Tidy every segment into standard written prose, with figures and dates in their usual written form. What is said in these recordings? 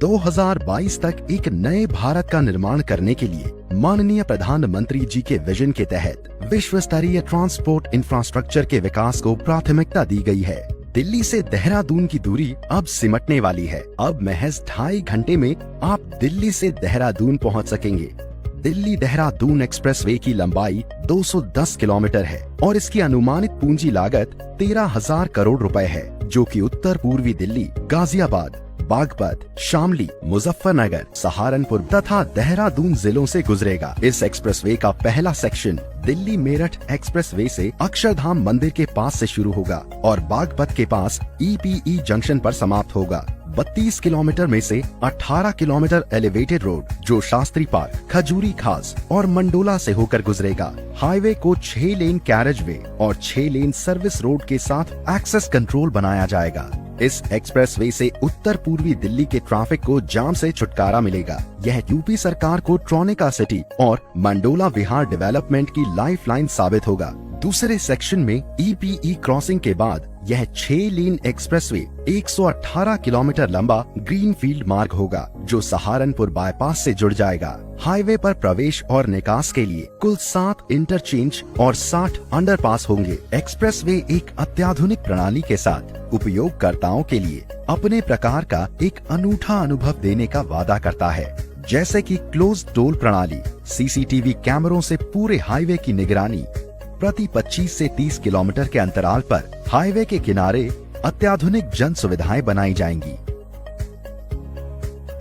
2022 तक एक नए भारत का निर्माण करने के लिए माननीय प्रधानमंत्री जी के विजन के तहत विश्व स्तरीय ट्रांसपोर्ट इंफ्रास्ट्रक्चर के विकास को प्राथमिकता दी गई है। दिल्ली से देहरादून की दूरी अब सिमटने वाली है। अब महज 2.5 घंटे में आप दिल्ली से देहरादून पहुंच सकेंगे। दिल्ली देहरादून एक्सप्रेसवे की लंबाई 210 किलोमीटर है और इसकी अनुमानित पूंजी लागत 13,000 करोड़ रुपए है, जो कि उत्तर पूर्वी दिल्ली, गाजियाबाद, बागपत, शामली, मुजफ्फरनगर, सहारनपुर तथा देहरादून जिलों से गुजरेगा। इस एक्सप्रेसवे का पहला सेक्शन दिल्ली मेरठ एक्सप्रेसवे से अक्षरधाम मंदिर के पास से शुरू होगा और बागपत के पास EPE जंक्शन पर समाप्त होगा। 32 किलोमीटर में से 18 किलोमीटर एलिवेटेड रोड जो शास्त्री पार्क, खजूरी खास और मंडोला से होकर गुजरेगा। हाईवे को 6 लेन कैरेज वे और 6 लेन सर्विस रोड के साथ एक्सेस कंट्रोल बनाया जाएगा। इस एक्सप्रेसवे से उत्तर पूर्वी दिल्ली के ट्रैफिक को जाम से छुटकारा मिलेगा। यह यूपी सरकार को ट्रोनिका सिटी और मंडोला विहार डेवलपमेंट की लाइफलाइन साबित होगा। दूसरे सेक्शन में EPE क्रॉसिंग के बाद यह 6 लेन एक्सप्रेसवे 118 किलोमीटर लंबा ग्रीनफील्ड मार्ग होगा, जो सहारनपुर बाईपास से जुड़ जाएगा। हाईवे पर प्रवेश और निकास के लिए कुल 7 इंटरचेंज और 60 अंडरपास होंगे। एक्सप्रेसवे एक अत्याधुनिक प्रणाली के साथ उपयोगकर्ताओं के लिए अपने प्रकार का एक अनूठा अनुभव देने का वादा करता है, जैसे कि क्लोज टोल प्रणाली, CCTV कैमरों से पूरे हाईवे की निगरानी, प्रति 25 से 30 किलोमीटर के अंतराल पर हाईवे के किनारे अत्याधुनिक जन सुविधाएं बनाई जाएंगी।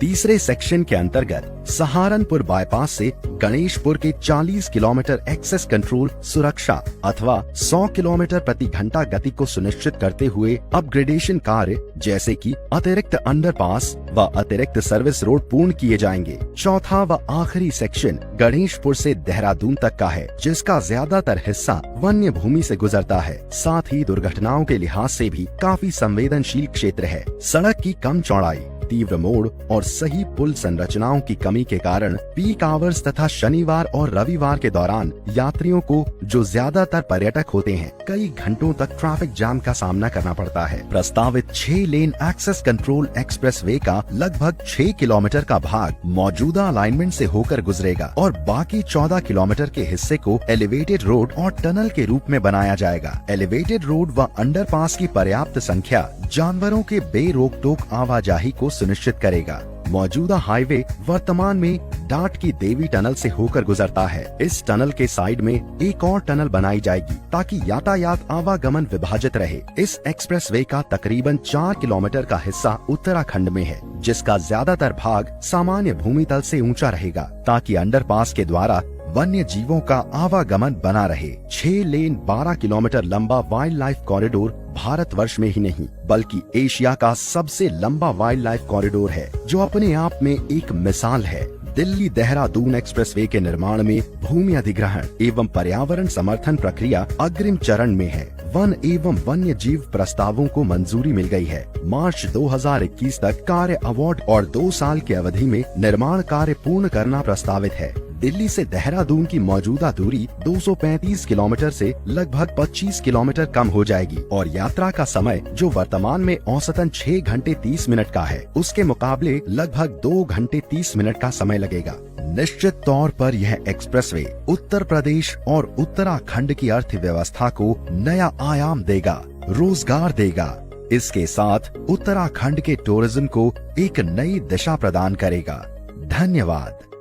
तीसरे सेक्शन के अंतर्गत सहारनपुर बाईपास से गणेशपुर के 40 किलोमीटर एक्सेस कंट्रोल सुरक्षा अथवा 100 किलोमीटर प्रति घंटा गति को सुनिश्चित करते हुए अपग्रेडेशन कार्य जैसे कि अतिरिक्त अंडरपास व अतिरिक्त सर्विस रोड पूर्ण किए जाएंगे। चौथा व आखिरी सेक्शन गणेशपुर से देहरादून तक का है, जिसका ज्यादातर हिस्सा वन्य भूमि से गुजरता है। साथ ही दुर्घटनाओं के लिहाज से भी काफी संवेदनशील क्षेत्र है। सड़क की कम चौड़ाई, तीव्र मोड़ और सही पुल संरचनाओं की कमी के कारण पीक आवर्स तथा शनिवार और रविवार के दौरान यात्रियों को, जो ज्यादातर पर्यटक होते हैं, कई घंटों तक ट्रैफिक जाम का सामना करना पड़ता है। प्रस्तावित 6 लेन एक्सेस कंट्रोल एक्सप्रेसवे का लगभग 6 किलोमीटर का भाग मौजूदा अलाइनमेंट से होकर गुजरेगा और बाकी 14 किलोमीटर के हिस्से को एलिवेटेड रोड और टनल के रूप में बनाया जाएगा। एलिवेटेड रोड व अंडरपास की पर्याप्त संख्या जानवरों के बेरोक टोक आवाजाही को सुनिश्चित करेगा। मौजूदा हाईवे वर्तमान में डाट की देवी टनल से होकर गुजरता है। इस टनल के साइड में एक और टनल बनाई जाएगी ताकि यातायात आवागमन विभाजित रहे। इस एक्सप्रेसवे का तकरीबन 4 किलोमीटर का हिस्सा उत्तराखंड में है, जिसका ज्यादातर भाग सामान्य भूमि तल से ऊंचा रहेगा ताकि अंडरपास के द्वारा वन्य जीवों का आवागमन बना रहे। 6 लेन 12 किलोमीटर लंबा वाइल्ड लाइफ कॉरिडोर भारतवर्ष में ही नहीं बल्कि एशिया का सबसे लंबा वाइल्ड लाइफ कॉरिडोर है, जो अपने आप में एक मिसाल है। दिल्ली देहरादून एक्सप्रेसवे के निर्माण में भूमि अधिग्रहण एवं पर्यावरण समर्थन प्रक्रिया अग्रिम चरण में है। वन एवं वन्य जीव प्रस्तावों को मंजूरी मिल गई है। मार्च 2021 तक कार्य अवार्ड और 2 साल की अवधि में निर्माण कार्य पूर्ण करना प्रस्तावित है। दिल्ली से देहरादून की मौजूदा दूरी 235 किलोमीटर से लगभग 25 किलोमीटर कम हो जाएगी और यात्रा का समय, जो वर्तमान में औसतन 6 घंटे 30 मिनट का है, उसके मुकाबले लगभग 2 घंटे 30 मिनट का समय लगेगा। निश्चित तौर पर यह एक्सप्रेसवे उत्तर प्रदेश और उत्तराखंड की अर्थव्यवस्था को नया आयाम देगा, रोजगार देगा। इसके साथ उत्तराखंड के टूरिज्म को एक नई दिशा प्रदान करेगा। धन्यवाद।